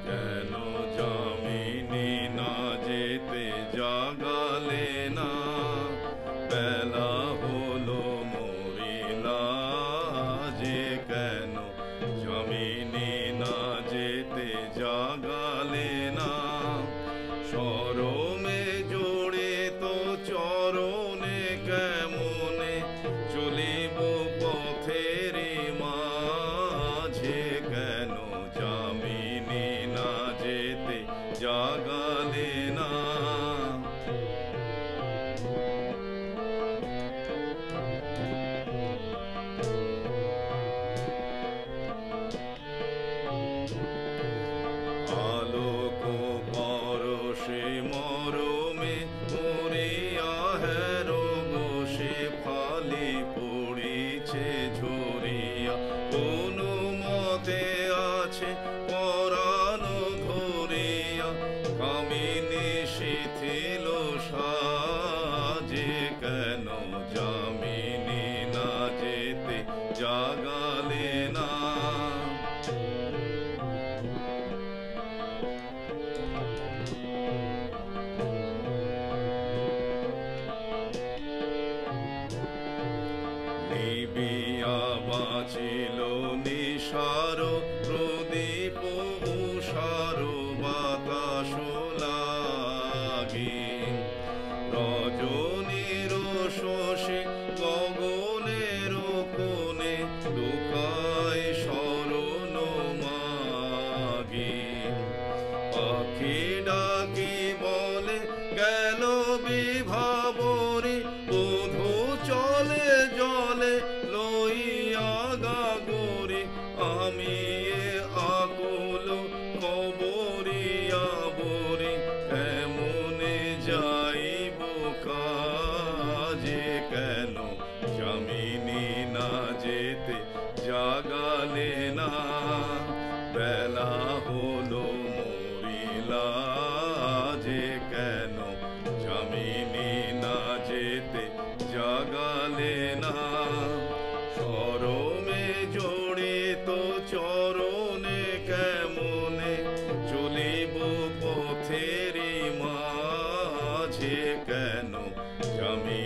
কেন যামিনী না যেতে জাগালে না, বেলা হলো মরিলা যে, কেন যামিনী না যেতে জাগালে না। শরমে জোড়ে তো চরণে কেমনে চলিব পথের মাঝে, কেন যামিনী না যেতে জাগালে না। আলোক পরশে মরমে মরিয়া হেরো বসে ফালি পড়িছে ঝরিয়া, কোন মতে আছে পরানো ধরিয়া কামিনী শিথিল সাজে, কেন যামিনী না যেতে জাগালে না। নিবিয়া বাঁচিল নিশার প্রদীপ উষার বাতাস লাগি, রজনীর শোষে গগনের কোণে লুকায় শরণ মাগি। পাখি ডাকি বলে গেল বিভাবরী, বধূ চলে জলে লইয়া গাগরি, আমি এ আকুল কবরিয়া বরি, এমনে যাইব কাজে, কেন যামিনী না যেতে জাগালে না। বেলা হলো মরিলা যে, কেন যামিনী না যেতে জাগালে না। শরমে জড়িত চরণে কেমনে চলিব পথের মাঝে, কেন যামিনী